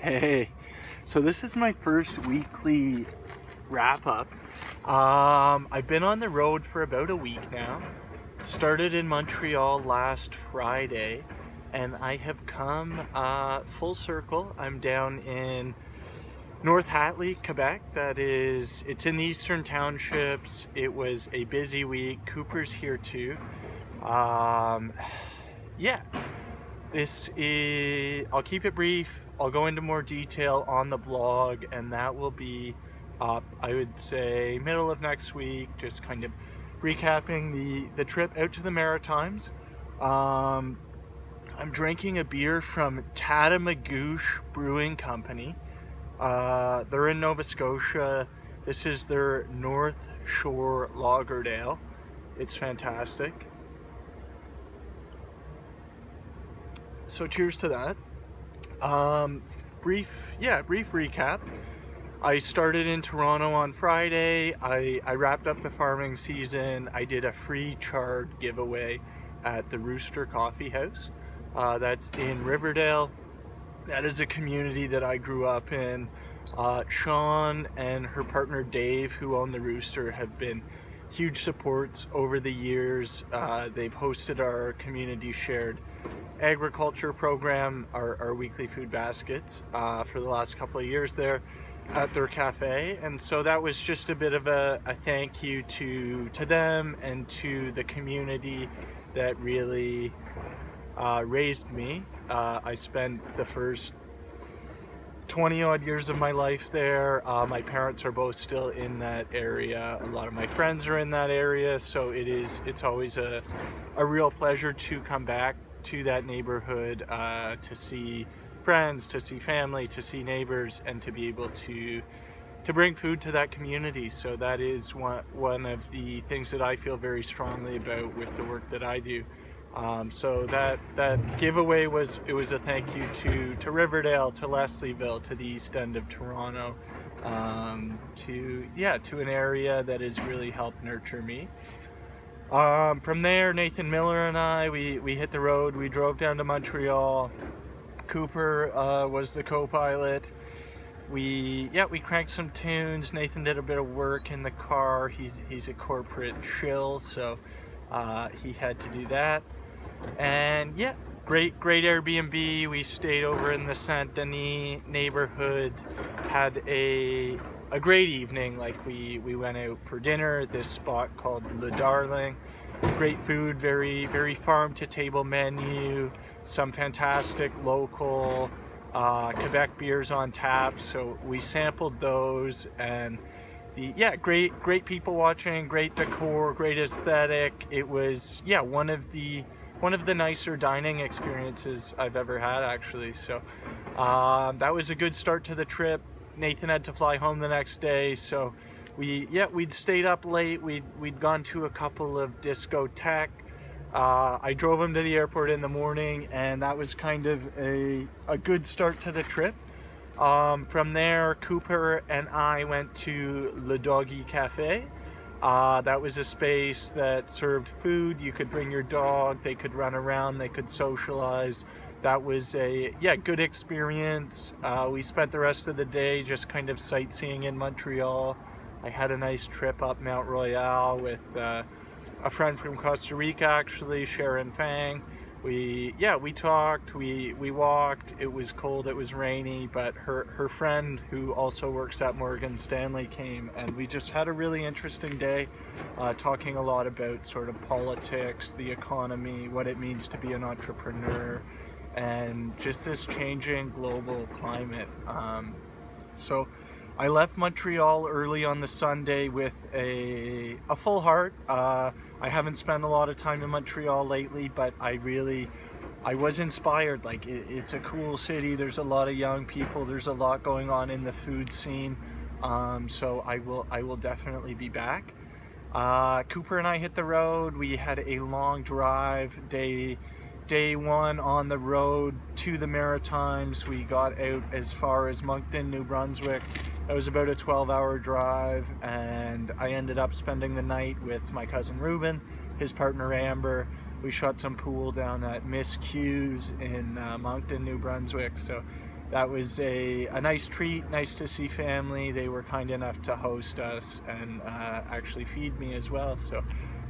Hey, so this is my first weekly wrap up. I've been on the road for about a week now. Started in Montreal last Friday, and I have come full circle. I'm down in North Hatley, Quebec. It's in the Eastern Townships. It was a busy week. Cooper's here too. Yeah. I'll keep it brief. I'll go into more detail on the blog, and that will be up, I would say, middle of next week, just kind of recapping the trip out to the Maritimes. I'm drinking a beer from Tatamagouche Brewing Company. They're in Nova Scotia. This is their North Shore Lager Ale. It's fantastic. So cheers to that. Brief recap. I started in Toronto on Friday. I wrapped up the farming season. I did a free chard giveaway at the Rooster Coffee House. That's in Riverdale. That is a community that I grew up in. Sean and her partner Dave, who own the Rooster, have been huge supports over the years. They've hosted our community shared agriculture program, our weekly food baskets, for the last couple of years there at their cafe. And so that was just a bit of a thank you to them and to the community that really raised me. I spent the first 20 odd years of my life there. My parents are both still in that area. A lot of my friends are in that area, so it's always a real pleasure to come back to that neighborhood, to see friends, to see family, to see neighbors, and to be able to bring food to that community. So that is one of the things that I feel very strongly about with the work that I do. So that giveaway it was a thank you to Riverdale, to Leslieville, to the east end of Toronto, to an area that has really helped nurture me. From there, Nathan Miller and I, we hit the road. We drove down to Montreal. Cooper was the co-pilot. We cranked some tunes. Nathan did a bit of work in the car. He's a corporate shill, so he had to do that. And great Airbnb. We stayed over in the Saint Denis neighborhood. Had a great evening. Like we went out for dinner at this spot called Le Darling. Great food, very farm to table menu. Some fantastic local Quebec beers on tap. So we sampled those, and great people watching, great decor, great aesthetic. It was one of the nicer dining experiences I've ever had, actually. So that was a good start to the trip. Nathan had to fly home the next day, so we'd stayed up late. We'd gone to a couple of discotheques. I drove him to the airport in the morning, and that was kind of a good start to the trip. From there, Cooper and I went to Le Doggy Cafe. That was a space that served food. You could bring your dog, they could run around, they could socialize. That was a good experience. We spent the rest of the day just kind of sightseeing in Montreal. I had a nice trip up Mount Royal with a friend from Costa Rica, actually, Sharon Fang. We talked, we walked. It was cold, it was rainy, but her friend, who also works at Morgan Stanley, came, and we just had a really interesting day, talking a lot about sort of politics, the economy, what it means to be an entrepreneur, and just this changing global climate. So I left Montreal early on the Sunday with a full heart. I haven't spent a lot of time in Montreal lately, but I was inspired. Like, it's a cool city. There's a lot of young people. There's a lot going on in the food scene. So I will definitely be back. Cooper and I hit the road. We had a long drive. Day one on the road to the Maritimes. We got out as far as Moncton, New Brunswick. It was about a 12-hour drive, and I ended up spending the night with my cousin Ruben, his partner Amber. We shot some pool down at Miss Q's in Moncton, New Brunswick. So that was a nice treat. Nice to see family. They were kind enough to host us and actually feed me as well, so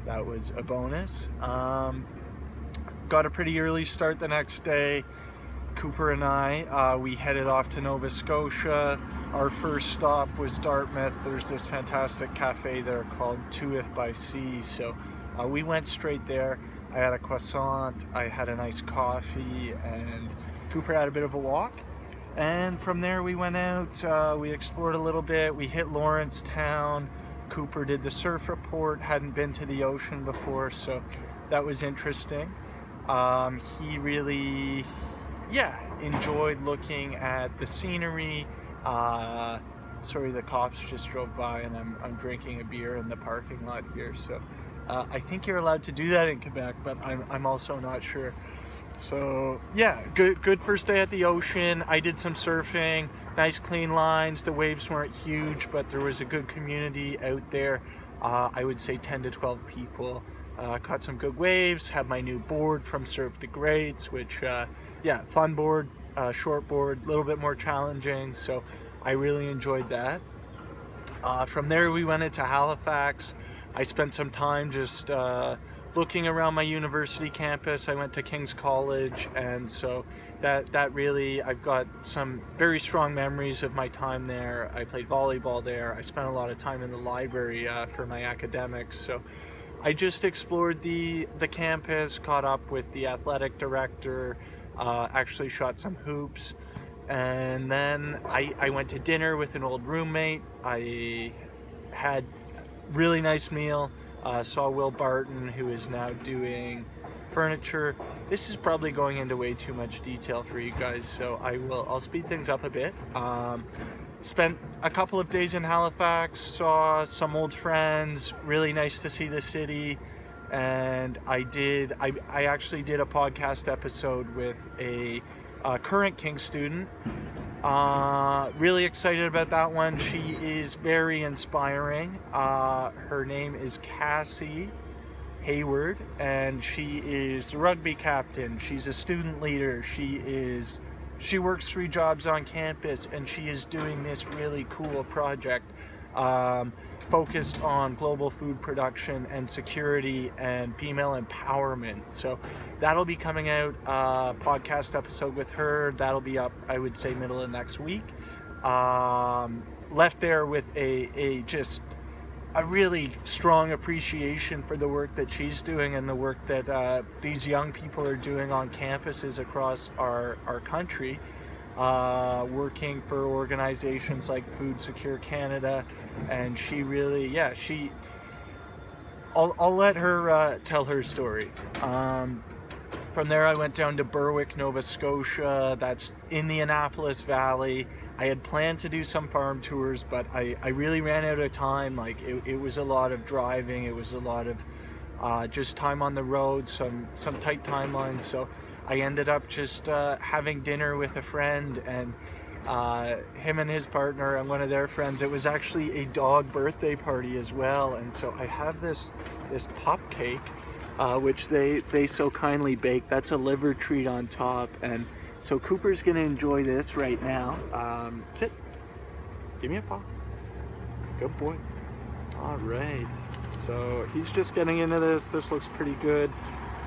that was a bonus. Got a pretty early start the next day. Cooper and I, we headed off to Nova Scotia. Our first stop was Dartmouth. There's this fantastic cafe there called Two If by Sea, so we went straight there. I had a croissant, I had a nice coffee, and Cooper had a bit of a walk. And from there we went out, we explored a little bit, we hit Lawrencetown. Cooper did the surf report, hadn't been to the ocean before, so that was interesting. He really, enjoyed looking at the scenery. Sorry, the cops just drove by and I'm drinking a beer in the parking lot here, so I think you're allowed to do that in Quebec, but I'm also not sure. So yeah, good first day at the ocean. I did some surfing, nice clean lines. The waves weren't huge, but there was a good community out there. I would say 10 to 12 people. Caught some good waves, had my new board from Surf the Greats, which fun board, short board, a little bit more challenging, so I really enjoyed that. From there we went into Halifax. I spent some time just looking around my university campus. I went to King's College, and so that really, I've got some very strong memories of my time there. I played volleyball there. I spent a lot of time in the library for my academics, so I just explored the campus, caught up with the athletic director, actually shot some hoops, and then I went to dinner with an old roommate. I had really nice meal, saw Will Barton, who is now doing furniture. This is probably going into way too much detail for you guys, so I'll speed things up a bit. Spent a couple of days in Halifax, saw some old friends, really nice to see the city, and I actually did a podcast episode with a current King student. Really excited about that one. She is very inspiring. Her name is Cassie Hayward, and she is the rugby captain. She's a student leader. She works 3 jobs on campus, and she is doing this really cool project focused on global food production and security and female empowerment. So that'll be coming out, podcast episode with her. That'll be up, I would say, middle of next week. Left there with just a really strong appreciation for the work that she's doing and the work that these young people are doing on campuses across our country, working for organizations like Food Secure Canada. And she really, I'll let her tell her story. From there I went down to Berwick, Nova Scotia. That's in the Annapolis Valley. I had planned to do some farm tours, but I really ran out of time. Like it was a lot of driving, it was a lot of just time on the road, some tight timelines. So I ended up just having dinner with a friend, and him and his partner and one of their friends. It was actually a dog birthday party as well, and so I have this pop cake, which they so kindly baked. That's a liver treat on top, and so Cooper's gonna enjoy this right now. Sit. Give me a paw. Good boy. All right. So he's just getting into this. This looks pretty good.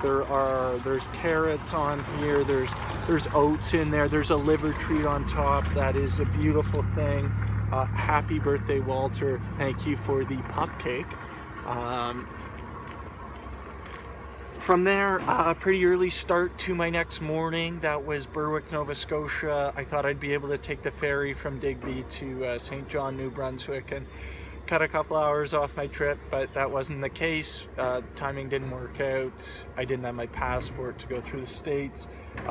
There's carrots on here. There's oats in there. There's a liver treat on top. That is a beautiful thing. Happy birthday, Walter. Thank you for the pop cake. From there, pretty early start to my next morning. That was Berwick, Nova Scotia. I thought I'd be able to take the ferry from Digby to St. John, New Brunswick, and cut a couple hours off my trip, but that wasn't the case. Timing didn't work out. I didn't have my passport to go through the States,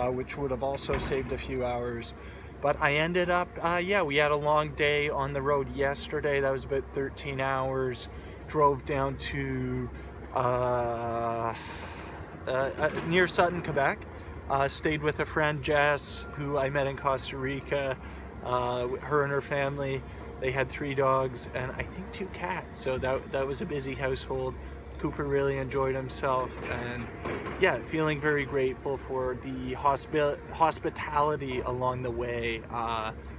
which would have also saved a few hours. But I ended up, we had a long day on the road yesterday. That was about 13 hours. Drove down to near Sutton, Quebec. Stayed with a friend, Jess, who I met in Costa Rica. Her and her family, they had 3 dogs and I think 2 cats, so that was a busy household. Cooper really enjoyed himself, and yeah, feeling very grateful for the hospitality along the way.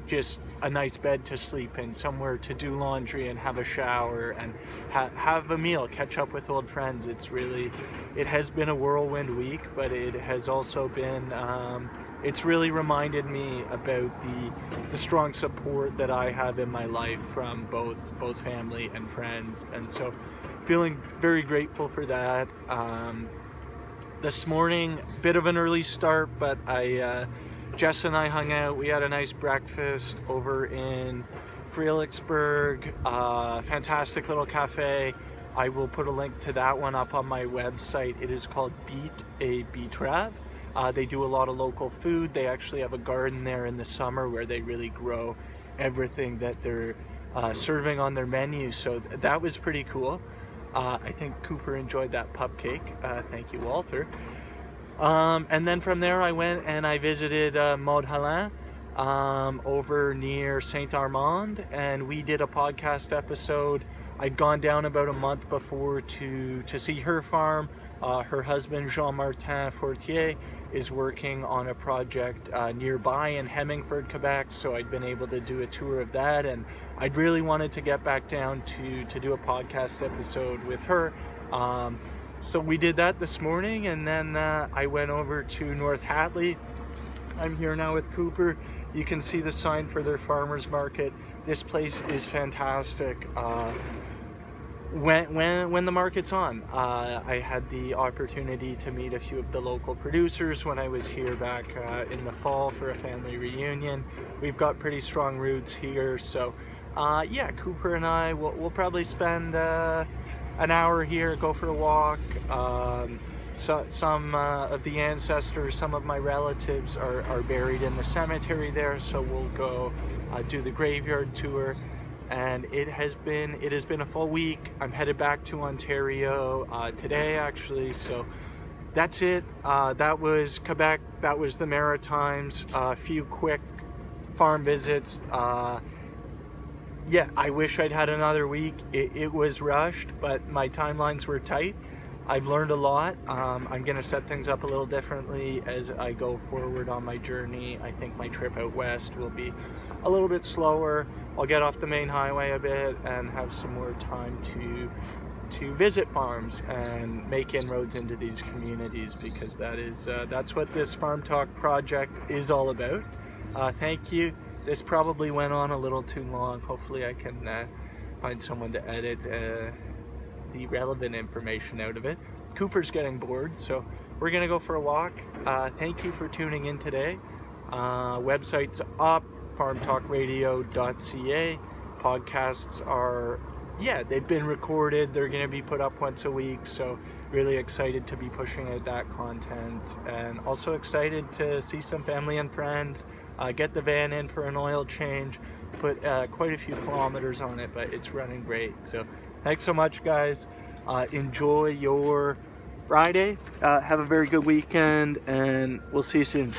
Just a nice bed to sleep in, somewhere to do laundry and have a shower and have a meal, catch up with old friends. It has been a whirlwind week, but it has also been, it's really reminded me about the strong support that I have in my life from both family and friends, and so feeling very grateful for that. This morning, bit of an early start, but Jess and I hung out. We had a nice breakfast over in Frelicksburg, fantastic little cafe. I will put a link to that one up on my website. It is called Beat a Betrave. They do a lot of local food. They actually have a garden there in the summer where they really grow everything that they're serving on their menu. So that was pretty cool. I think Cooper enjoyed that pup cake. Thank you, Walter. And then from there I went and I visited Maud Halin over near Saint Armand, and we did a podcast episode. I'd gone down about a month before to see her farm. Her husband Jean-Martin Fortier is working on a project nearby in Hemingford, Quebec, so I'd been able to do a tour of that, and I'd really wanted to get back down to do a podcast episode with her. So we did that this morning, and then I went over to North Hatley. I'm here now with Cooper. You can see the sign for their farmers market. This place is fantastic. When the market's on, I had the opportunity to meet a few of the local producers when I was here back in the fall for a family reunion. We've got pretty strong roots here, so yeah, Cooper and I we'll probably spend an hour here, go for a walk. Some of the ancestors, some of my relatives are buried in the cemetery there, so we'll go do the graveyard tour. And it has been a full week. I'm headed back to Ontario today, actually, so that's it. That was Quebec, that was the Maritimes, a few quick farm visits. Yeah, I wish I'd had another week. It was rushed, but my timelines were tight. I've learned a lot. I'm gonna set things up a little differently as I go forward on my journey. I think my trip out west will be a little bit slower. I'll get off the main highway a bit and have some more time to visit farms and make inroads into these communities, because that's what this Farm Talk project is all about. Thank you. This probably went on a little too long. Hopefully I can find someone to edit the relevant information out of it. Cooper's getting bored, so we're gonna go for a walk. Thank you for tuning in today. Website's up, farmtalkradio.ca. Podcasts are, yeah, they've been recorded. They're gonna be put up once a week, so really excited to be pushing out that content, and also excited to see some family and friends, get the van in for an oil change, put quite a few kilometers on it, but it's running great. So thanks so much, guys. Enjoy your Friday. Have a very good weekend, and we'll see you soon.